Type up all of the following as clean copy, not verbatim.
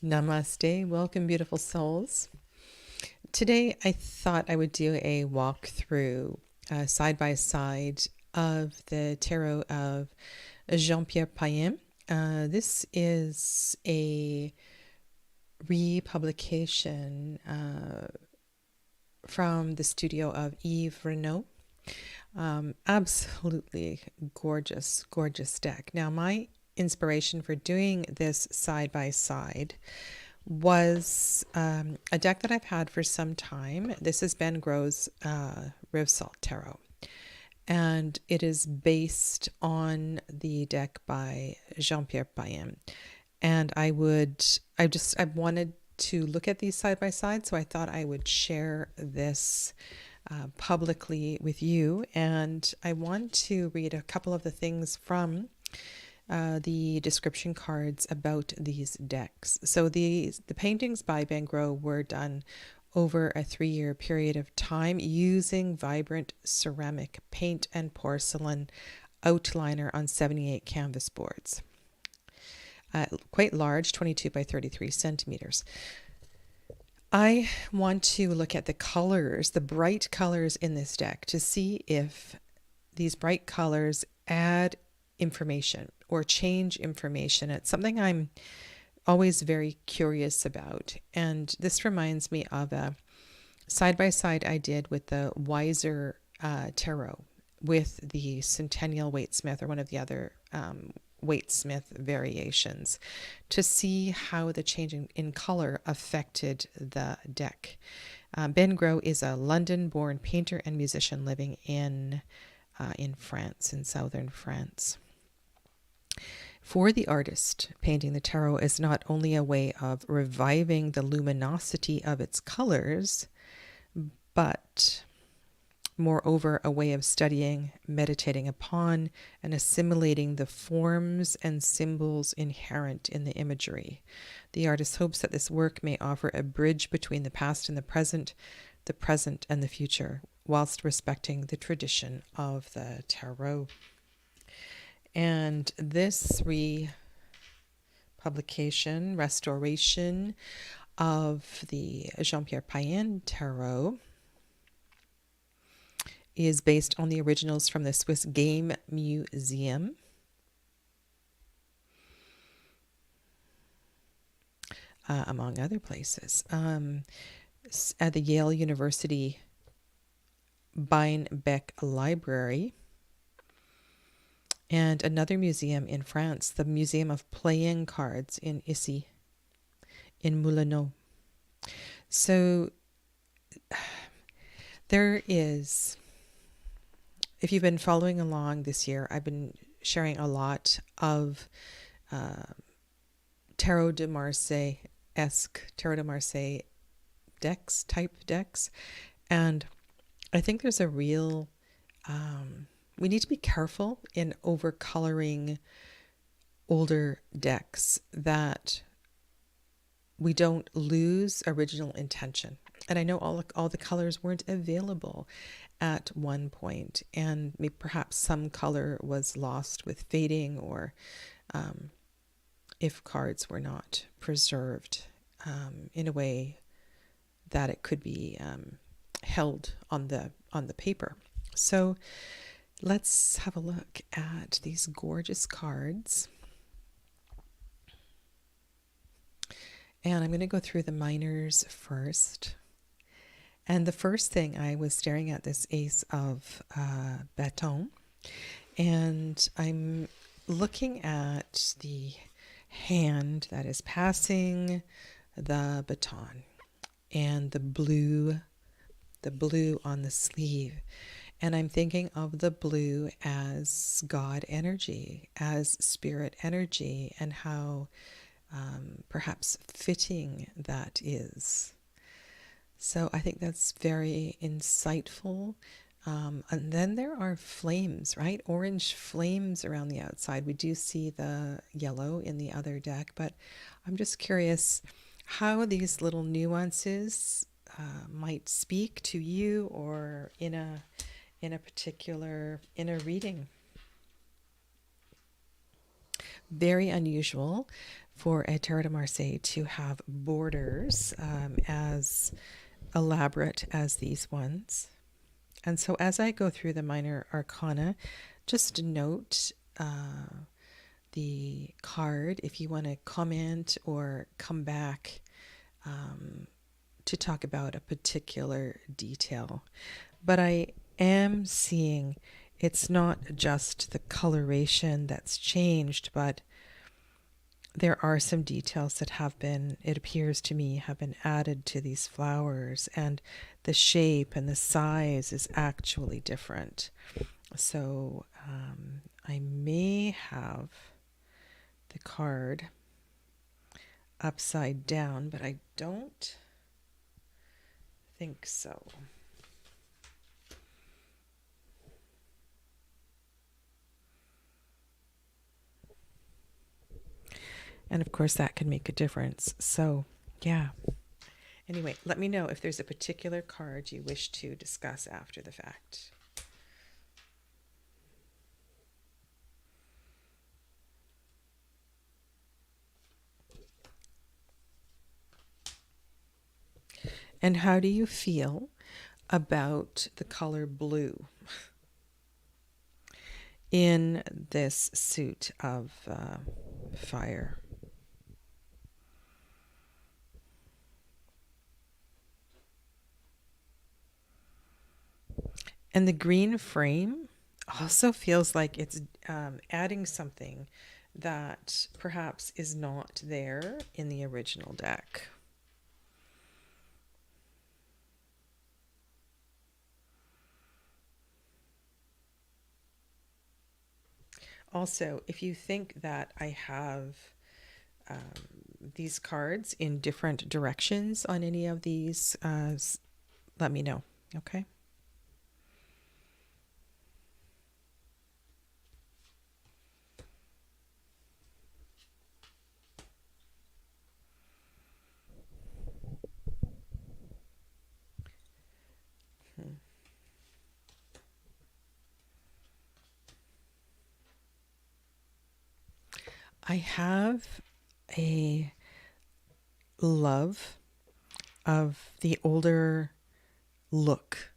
Namaste. Welcome, beautiful souls. Today, I thought I would do a walkthrough side by side of the tarot of Jean-Pierre Payen. This is a republication from the studio of Yves Renaud. Absolutely gorgeous, gorgeous deck. Now, my inspiration for doing this side by side was a deck that I've had for some time. This is Ben Gro's Rivesaltes Tarot, and it is based on the deck by Jean-Pierre Payen. And I wanted to look at these side by side, so I thought I would share this publicly with you. And I want to read a couple of the things from the description cards about these decks. So the paintings by Ben Gros were done over a 3-year period of time using vibrant ceramic paint and porcelain outliner on 78 canvas boards. Quite large, 22 by 33 centimeters. I want to look at the colors, the bright colors in this deck, to see if these bright colors add information or change information. It's something I'm always very curious about. And this reminds me of a side-by-side I did with the Wiser Tarot with the Centennial Waite-Smith, or one of the other Waite-Smith variations, to see how the change in color affected the deck. Ben Gros is a London-born painter and musician living in France, in southern France. For the artist, painting the tarot is not only a way of reviving the luminosity of its colors, but moreover a way of studying, meditating upon, and assimilating the forms and symbols inherent in the imagery. The artist hopes that this work may offer a bridge between the past and the present and the future, whilst respecting the tradition of the tarot. And this republication, restoration of the Jean-Pierre Payen Tarot is based on the originals from the Swiss Game Museum. Among other places. At the Yale University Beinbeck Library, and another museum in France, the Museum of Playing Cards in Issy, in Moulineaux. So there is, if you've been following along this year, I've been sharing a lot of Tarot de Marseille-esque, Tarot de Marseille type decks. And I think there's a real, we need to be careful in overcoloring older decks, that we don't lose original intention. And I know all the colors weren't available at one point, and maybe perhaps some color was lost with fading, or if cards were not preserved in a way that it could be held on the paper. So let's have a look at these gorgeous cards. And I'm going to go through the minors first. And the first thing, I was staring at this Ace of Bâton, and I'm looking at the hand that is passing the baton, and the blue on the sleeve. And I'm thinking of the blue as God energy, as spirit energy, and how perhaps fitting that is. So I think that's very insightful. And then there are flames, right? Orange flames around the outside. We do see the yellow in the other deck, but I'm just curious how these little nuances might speak to you, or in a particular reading. Very unusual for a Tarot de Marseille to have borders as elaborate as these ones. And so as I go through the minor arcana, just note the card if you want to comment or come back to talk about a particular detail. But I am seeing it's not just the coloration that's changed, but there are some details that have been, it appears to me, have been added to these flowers, and the shape and the size is actually different. So I may have the card upside down, but I don't think so. And of course that can make a difference. So yeah. Anyway, let me know if there's a particular card you wish to discuss after the fact. And how do you feel about the color blue in this suit of fire? And the green frame also feels like it's adding something that perhaps is not there in the original deck. Also, if you think that I have these cards in different directions on any of these, let me know, okay? I have a love of the older look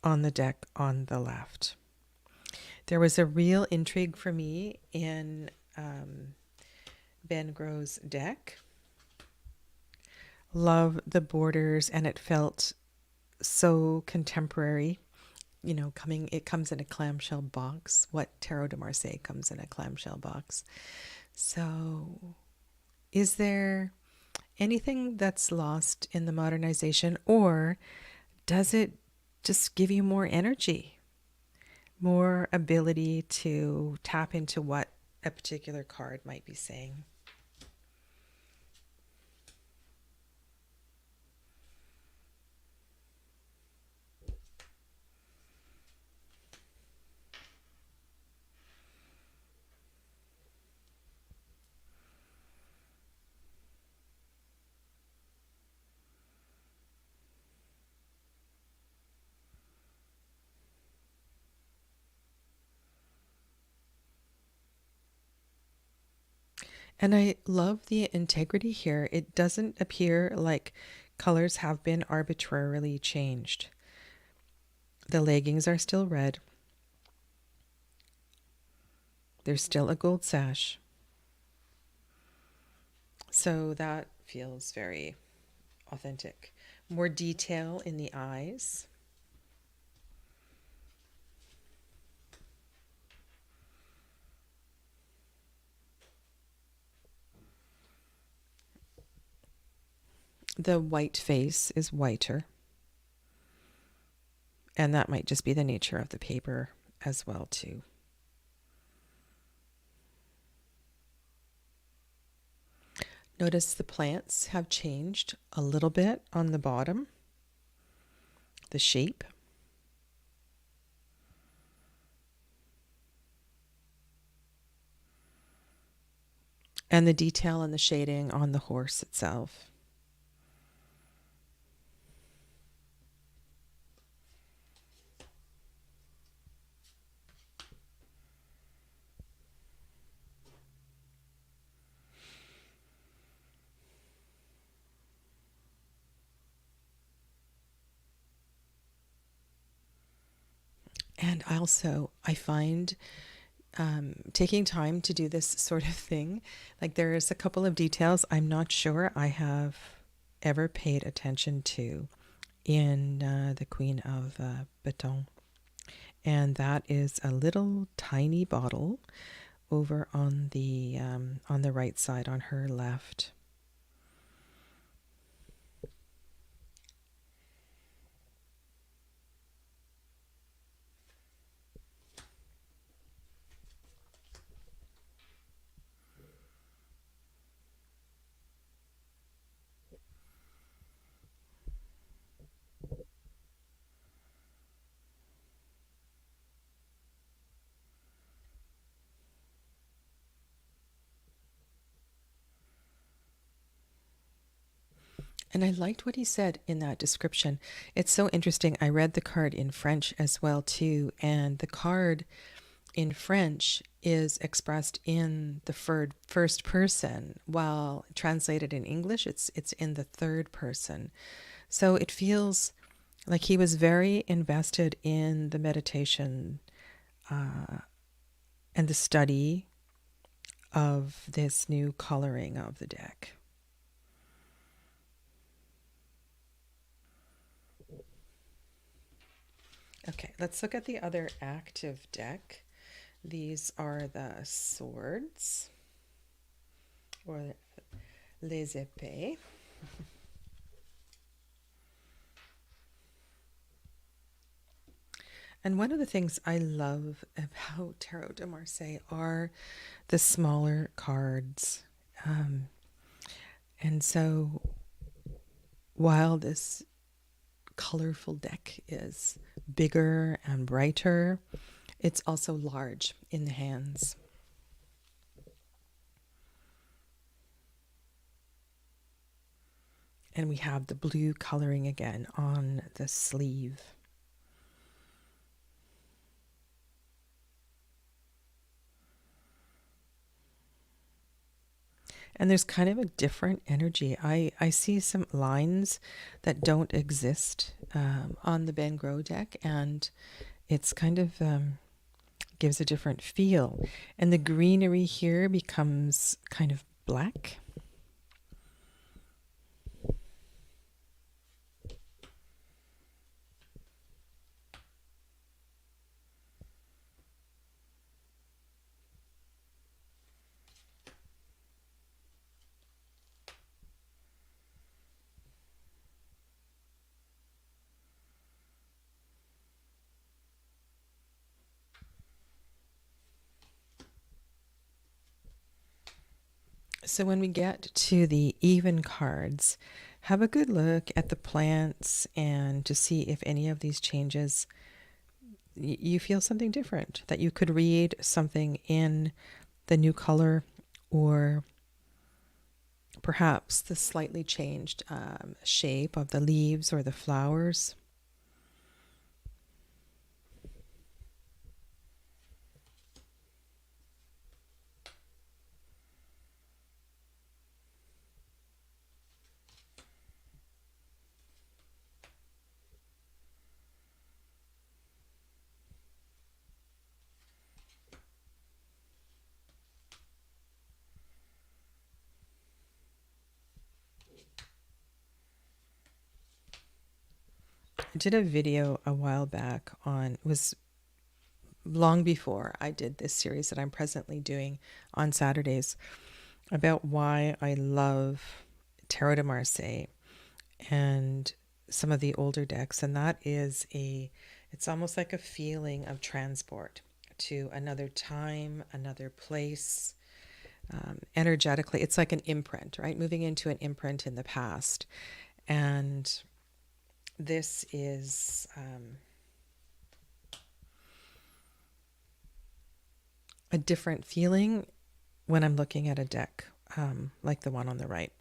on the deck on the left. There was a real intrigue for me in Ben Gro's deck. Love the borders, and it felt so contemporary. You know, it comes in a clamshell box. What Tarot de Marseille comes in a clamshell box. So, is there anything that's lost in the modernization, or does it just give you more energy, more ability to tap into what a particular card might be saying? And I love the integrity here. It doesn't appear like colors have been arbitrarily changed. The leggings are still red. There's still a gold sash. So that feels very authentic. More detail in the eyes. The white face is whiter. And that might just be the nature of the paper as well, too. Notice the plants have changed a little bit on the bottom. The shape. And the detail and the shading on the horse itself. And also, I find taking time to do this sort of thing, like there's a couple of details I'm not sure I have ever paid attention to in the Queen of Baton. And that is a little tiny bottle over on the right side, on her left. And I liked what he said in that description. It's so interesting. I read the card in French as well too, and the card in French is expressed in the first person, while translated in English, it's in the third person. So it feels like he was very invested in the meditation and the study of this new coloring of the deck. Okay, let's look at the other active deck. These are the swords, or les épées. And one of the things I love about Tarot de Marseille are the smaller cards. And so while this colorful deck is bigger and brighter, it's also large in the hands. And we have the blue coloring again on the sleeve. And there's kind of a different energy. I see some lines that don't exist on the Ben Gros deck, and it's kind of gives a different feel. And the greenery here becomes kind of black. So when we get to the even cards, have a good look at the plants and to see if any of these changes, you feel something different, that you could read something in the new color, or perhaps the slightly changed shape of the leaves or the flowers. I did a video a while back on, it was long before I did this series that I'm presently doing on Saturdays, about why I love Tarot de Marseille and some of the older decks. And that is it's almost like a feeling of transport to another time, another place. Energetically, it's like an imprint, right? Moving into an imprint in the past. And this is a different feeling when I'm looking at a deck like the one on the right.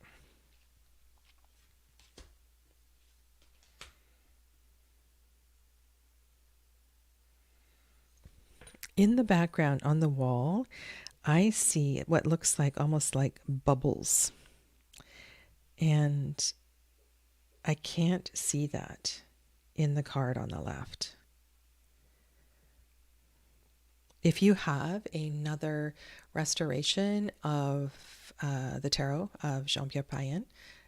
In the background on the wall, I see what looks like almost like bubbles. And I can't see that in the card on the left. If you have another restoration of the tarot of Jean-Pierre Payen,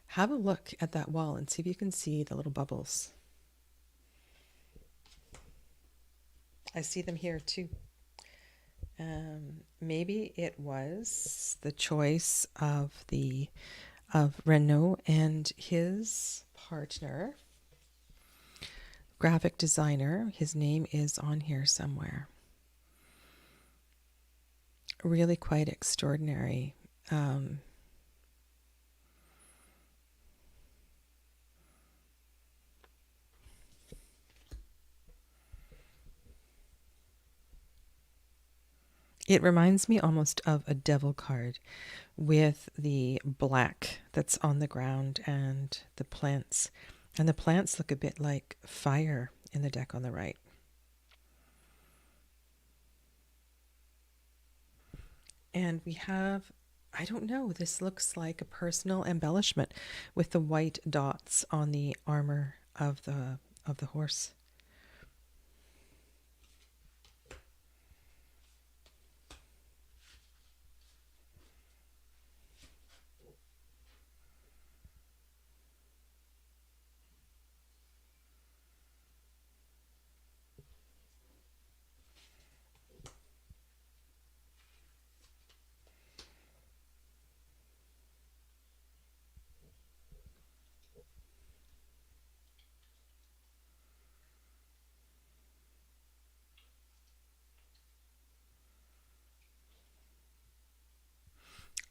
have a look at that wall and see if you can see the little bubbles. I see them here too. Maybe it was the choice of Renaud and his partner, graphic designer. His name is on here somewhere. Really quite extraordinary. It reminds me almost of a devil card with the black that's on the ground and the plants. And the plants look a bit like fire in the deck on the right. And we have, I don't know, this looks like a personal embellishment with the white dots on the armor of the horse.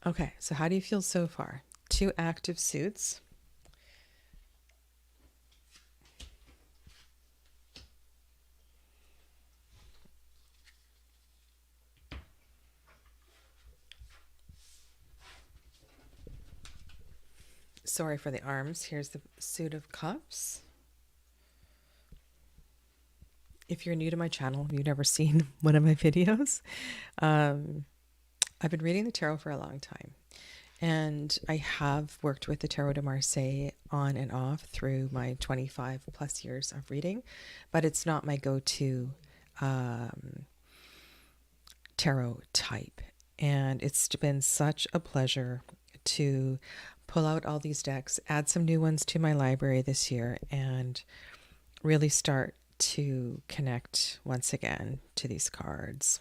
Okay, so how do you feel so far? 2 active suits. Sorry for the arms. Here's the suit of cups. If you're new to my channel, you've never seen one of my videos. I've been reading the tarot for a long time, and I have worked with the Tarot de Marseille on and off through my 25 plus years of reading, but it's not my go-to tarot type. And it's been such a pleasure to pull out all these decks, add some new ones to my library this year, and really start to connect once again to these cards.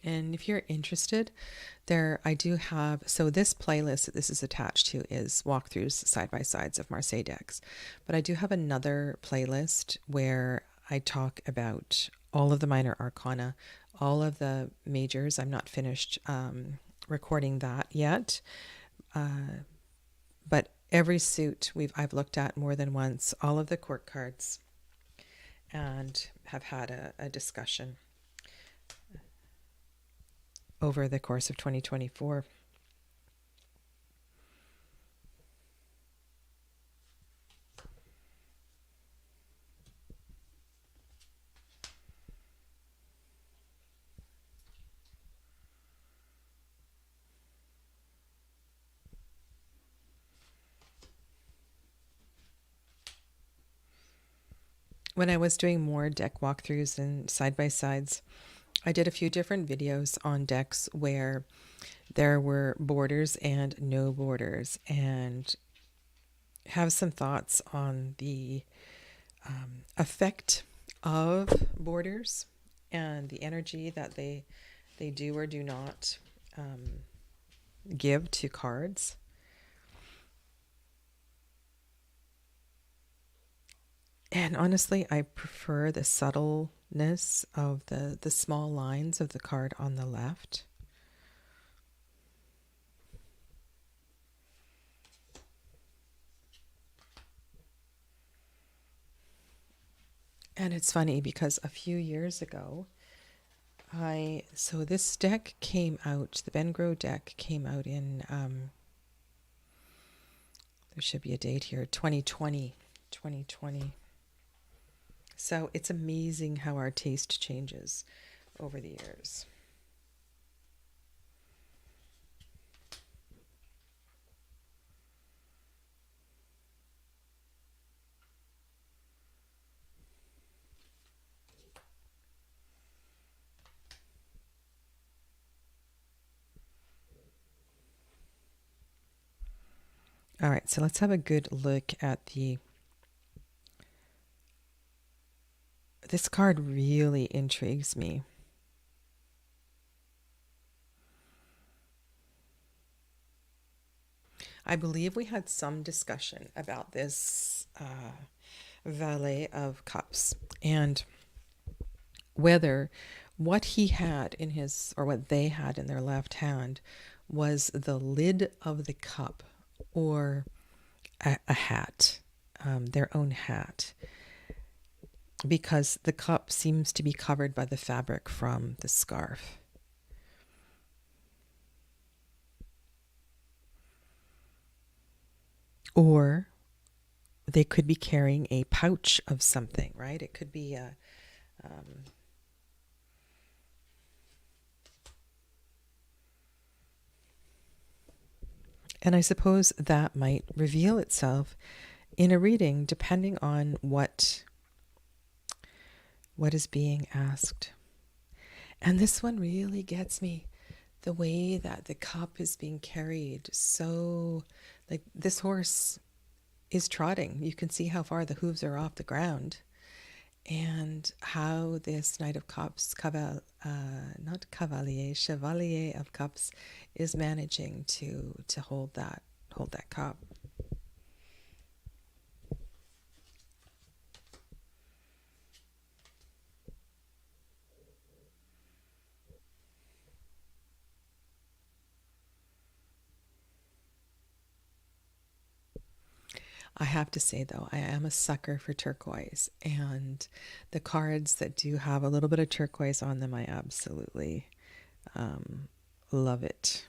And if you're interested, I do have, so this playlist that this is attached to is walkthroughs side by sides of Marseille decks. But I do have another playlist where I talk about all of the minor arcana, all of the majors. I'm not finished recording that yet. But every suit I've looked at more than once, all of the court cards, and have had a discussion over the course of 2024. When I was doing more deck walkthroughs and side-by-sides, I did a few different videos on decks where there were borders and no borders, and have some thoughts on the effect of borders and the energy that they do or do not give to cards. And honestly, I prefer the subtleness of the small lines of the card on the left. And it's funny because a few years ago, so this deck came out, the Ben Grow deck came out in, there should be a date here, 2020. So it's amazing how our taste changes over the years. All right, so let's have a good look at this card really intrigues me. I believe we had some discussion about this Valet of Cups and whether what he had in his, or what they had in their left hand, was the lid of the cup or a hat, their own hat, because the cup seems to be covered by the fabric from the scarf. Or they could be carrying a pouch of something, right? It could be a and I suppose that might reveal itself in a reading depending on what is being asked. And this one really gets me. The way that the cup is being carried, so like this horse is trotting. You can see how far the hooves are off the ground, and how this Knight of Cups, not Cavalier, Chevalier of Cups, is managing to hold that cup. I have to say, though, I am a sucker for turquoise, and the cards that do have a little bit of turquoise on them, I absolutely love it.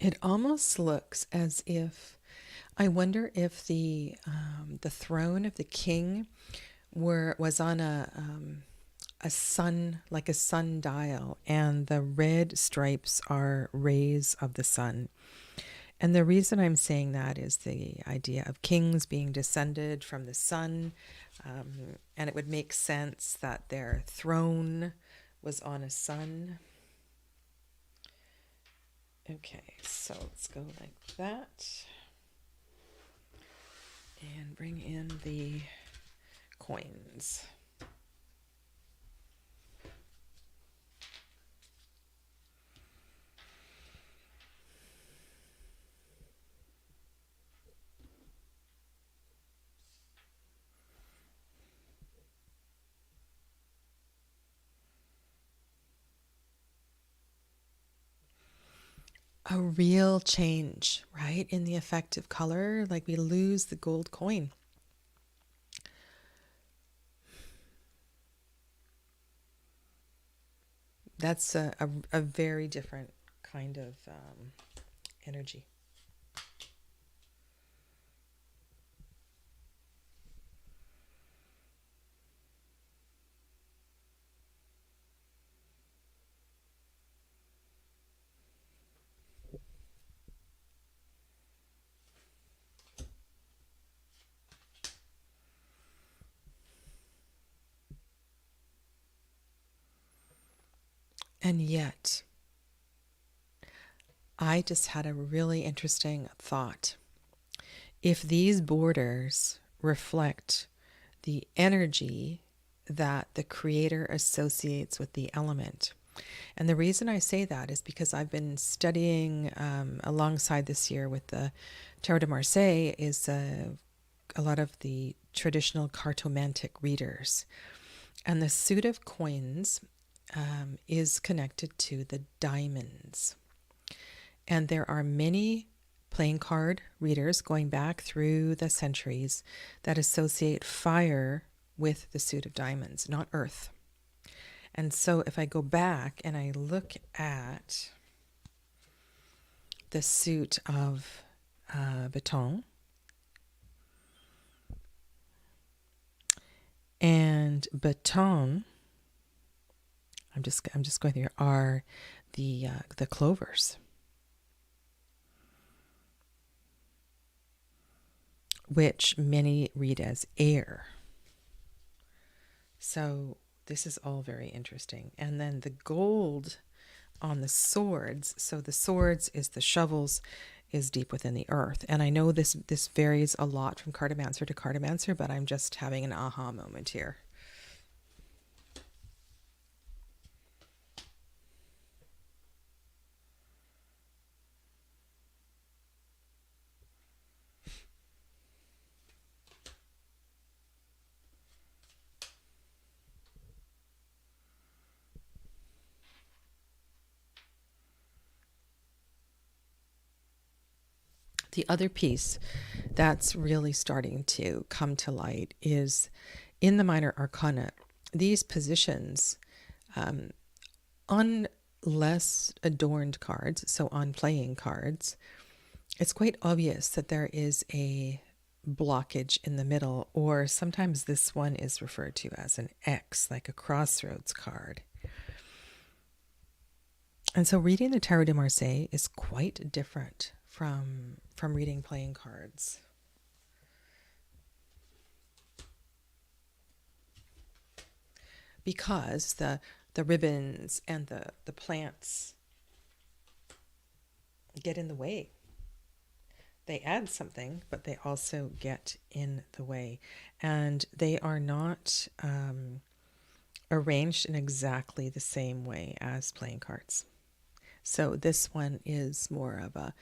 It almost looks as if, I wonder if the throne of the king was on a sun, like a sundial, and the red stripes are rays of the sun. And the reason I'm saying that is the idea of kings being descended from the sun, and it would make sense that their throne was on a sun. Okay, so let's go like that and bring in the coins. A real change, right, in the effective color, like we lose the gold coin. That's a very different kind of energy. And yet, I just had a really interesting thought. If these borders reflect the energy that the creator associates with the element, And the reason I say that is because I've been studying alongside this year with the Tarot de Marseille is a lot of the traditional cartomantic readers. And the suit of coins is connected to the diamonds. And there are many playing card readers going back through the centuries that associate fire with the suit of diamonds, not earth. And so if I go back and I look at the suit of Baton, and Baton, I'm just going through here, are the clovers, which many read as air. So this is all very interesting. And then the gold on the swords, so the swords is the shovels, is deep within the earth. And I know this varies a lot from cartomancer to cartomancer, but I'm just having an aha moment here. The other piece that's really starting to come to light is in the minor arcana, these positions on less adorned cards, so on playing cards, it's quite obvious that there is a blockage in the middle, or sometimes this one is referred to as an X, like a crossroads card. And so reading the Tarot de Marseille is quite different from reading playing cards. Because the ribbons and the plants get in the way. They add something, but they also get in the way. And they are not arranged in exactly the same way as playing cards. So this one is more of a,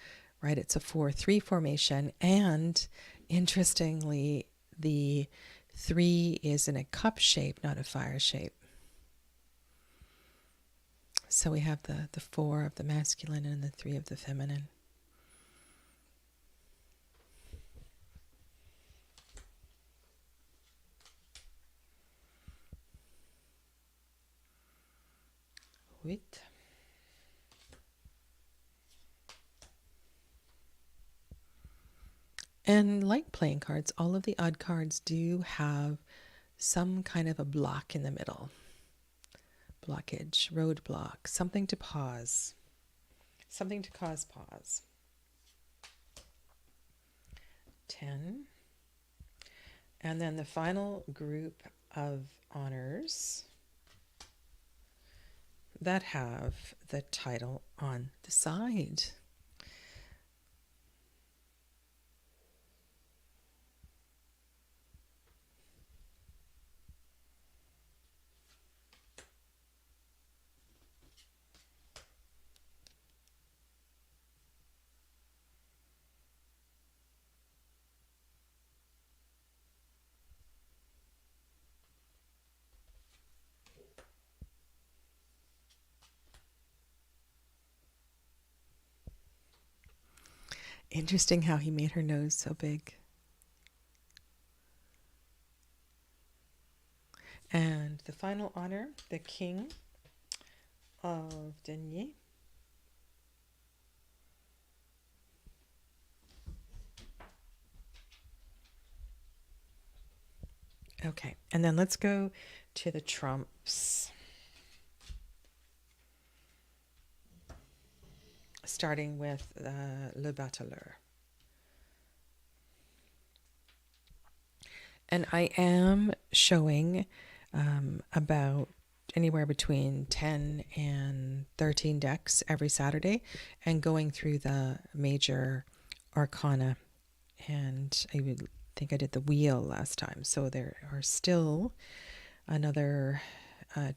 right, it's a 4-3 formation. And interestingly, the 3 is in a cup shape, not a fire shape. So we have the 4 of the masculine and the 3 of the feminine. Wait. And like playing cards, all of the odd cards do have some kind of a block in the middle. Blockage, roadblock, something to pause, something to cause pause. 10. And then the final group of honors that have the title on the side. Interesting how he made her nose so big. And the final honor, the King of Denier. Okay, and then let's go to the trumps. Starting with Le Bateleur. And I am showing about anywhere between 10 and 13 decks every Saturday and going through the major arcana. And I would think I did the wheel last time. So there are still another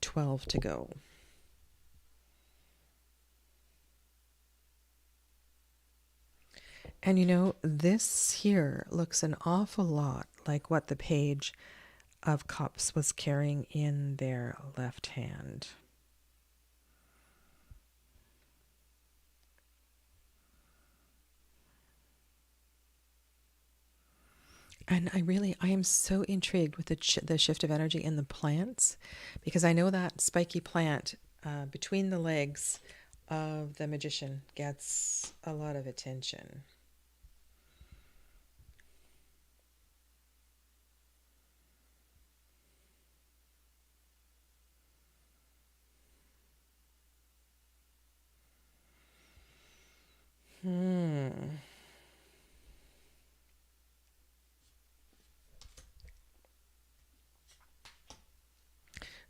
12 to go. And you know, this here looks an awful lot like what the Page of Cups was carrying in their left hand. And I am so intrigued with the shift of energy in the plants, because I know that spiky plant between the legs of the magician gets a lot of attention.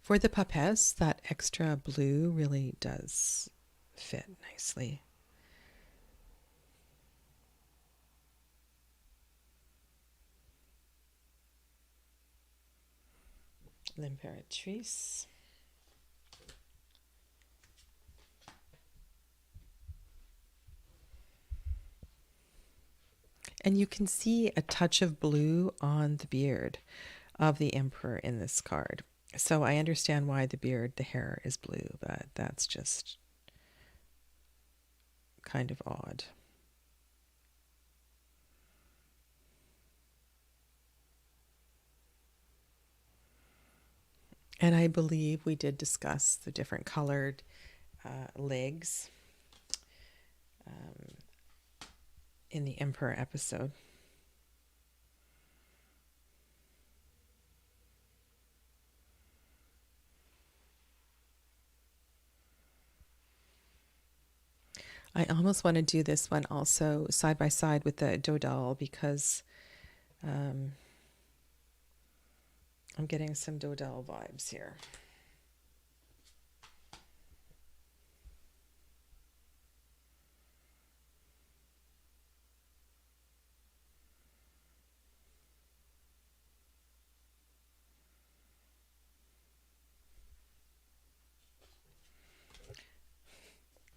For the papes, that extra blue really does fit nicely. L'Impératrice. And you can see a touch of blue on the beard of the emperor in this card. So I understand why the hair is blue, but that's just kind of odd. And I believe we did discuss the different colored legs in the Emperor episode. I almost want to do this one also side by side with the Dodal, because I'm getting some Dodal vibes here.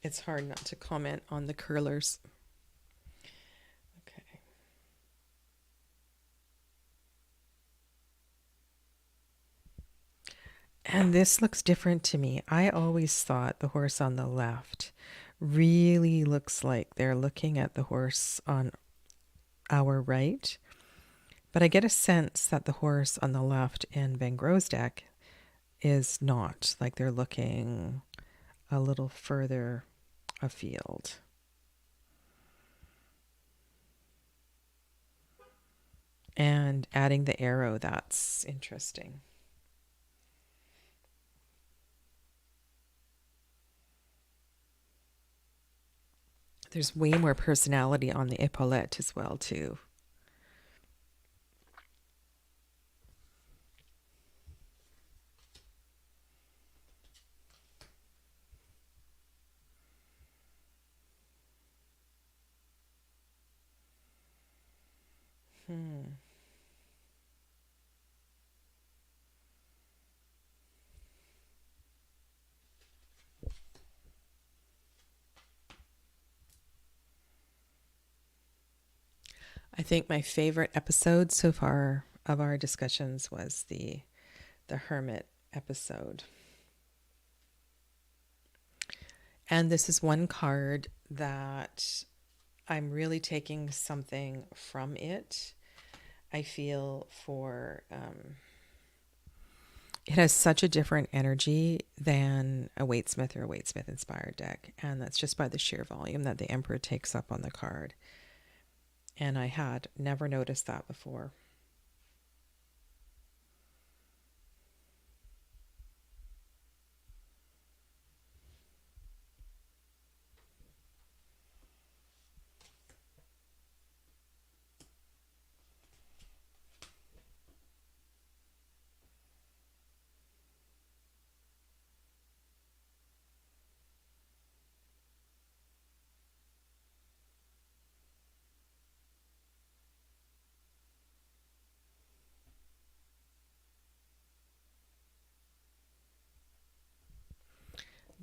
It's hard not to comment on the curlers. Okay. And this looks different to me. I always thought the horse on the left really looks like they're looking at the horse on our right. But I get a sense that the horse on the left in Van Gro's deck is not, like they're looking a little further afield. And adding the arrow, that's interesting. There's way more personality on the epaulette as well, too. I think my favorite episode so far of our discussions was the Hermit episode. And this is one card that I'm really taking something from it. I feel for it has such a different energy than a Waitsmith or a Waitsmith inspired deck, and that's just by the sheer volume that the Emperor takes up on the card. And I had never noticed that before.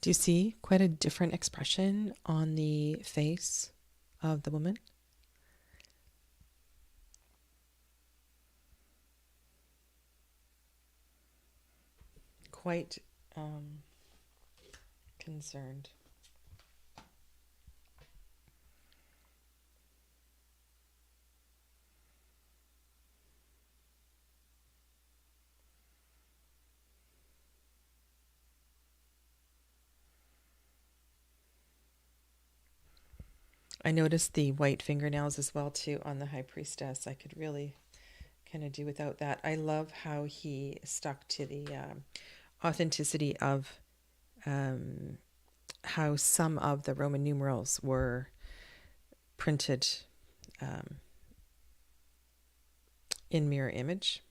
Do you see quite a different expression on the face of the woman? quite concerned. I noticed the white fingernails as well too on the High Priestess. I could really kind of do without that. I love how he stuck to the authenticity of how some of the Roman numerals were printed in mirror image.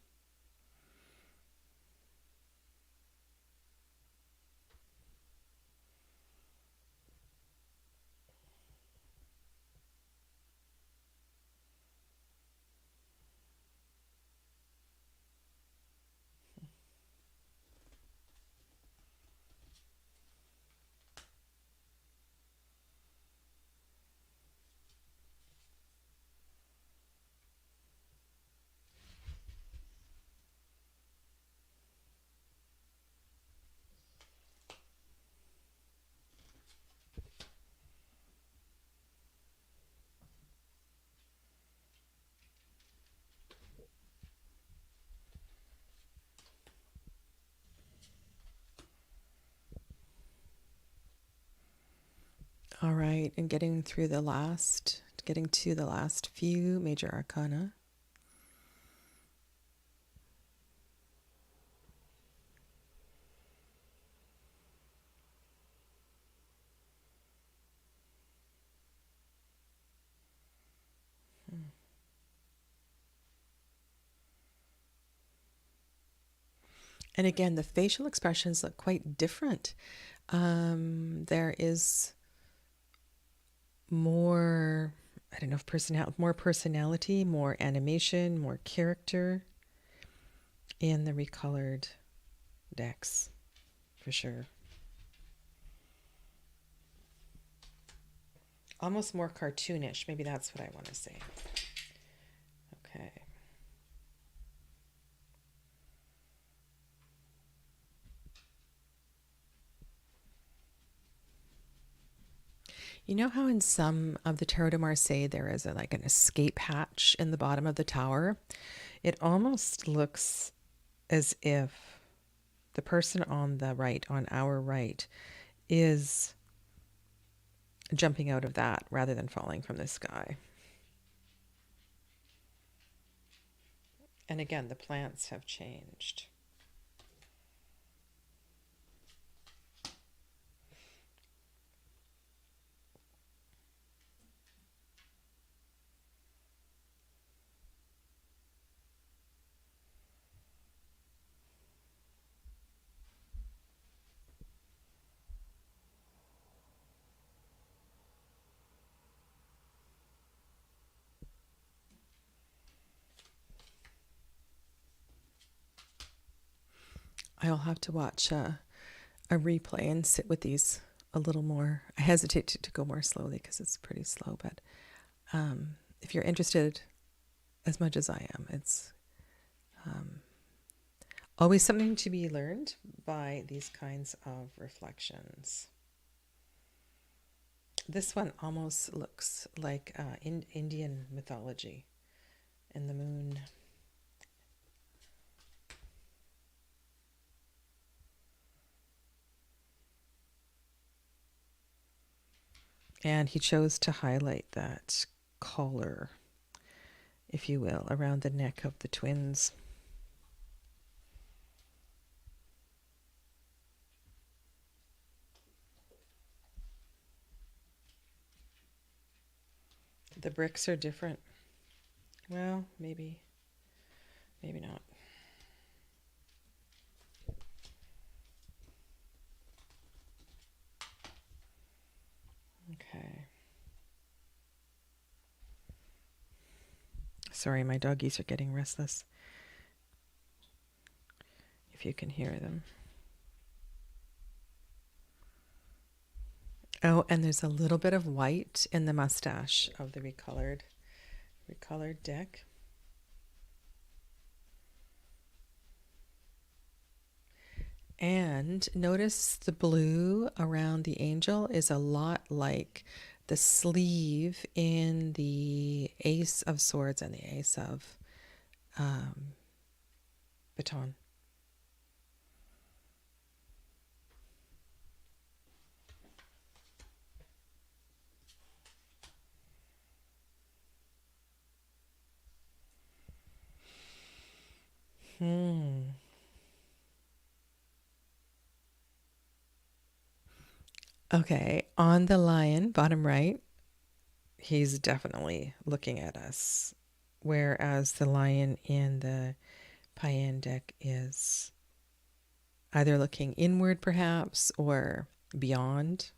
All right, and getting to the last few major arcana. And again, the facial expressions look quite different. There is more, I don't know if more personality, more animation, more character in the recolored decks, for sure. Almost more cartoonish. Maybe that's what I want to say. Okay. You know how in some of the Tarot de Marseille there is like an escape hatch in the bottom of the tower? It almost looks as if the person on the right, on our right, is jumping out of that rather than falling from the sky. And again, the plants have changed. I'll have to watch a replay and sit with these a little more. I hesitate to go more slowly because it's pretty slow, but if you're interested as much as I am, it's always something to be learned by these kinds of reflections. This one almost looks like Indian mythology and the moon. And he chose to highlight that collar, if you will, around the neck of the twins. The bricks are different. Well, maybe not. Okay. Sorry, my doggies are getting restless. If you can hear them. Oh, and there's a little bit of white in the mustache of the recolored deck. And notice the blue around the angel is a lot like the sleeve in the Ace of Swords and the Ace of Baton. Okay, on the lion, bottom right, he's definitely looking at us, whereas the lion in the Payen deck is either looking inward perhaps or beyond.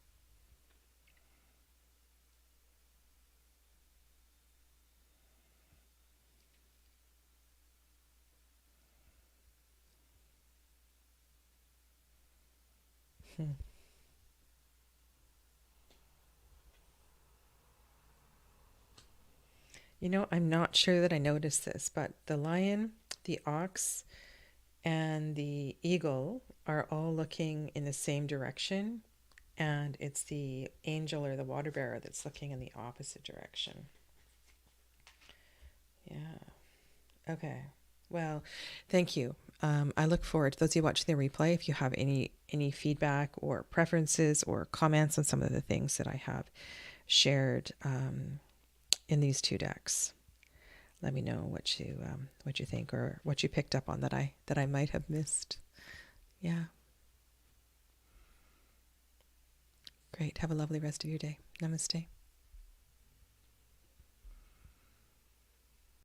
You know, I'm not sure that I noticed this, but the lion, the ox, and the eagle are all looking in the same direction, and it's the angel or the water bearer that's looking in the opposite direction. Yeah. Okay. Well, thank you. I look forward to those of you watching the replay. If you have any feedback or preferences or comments on some of the things that I have shared in these two decks, let me know what you think or what you picked up on that I might have missed. Yeah. Great. Have a lovely rest of your day. Namaste.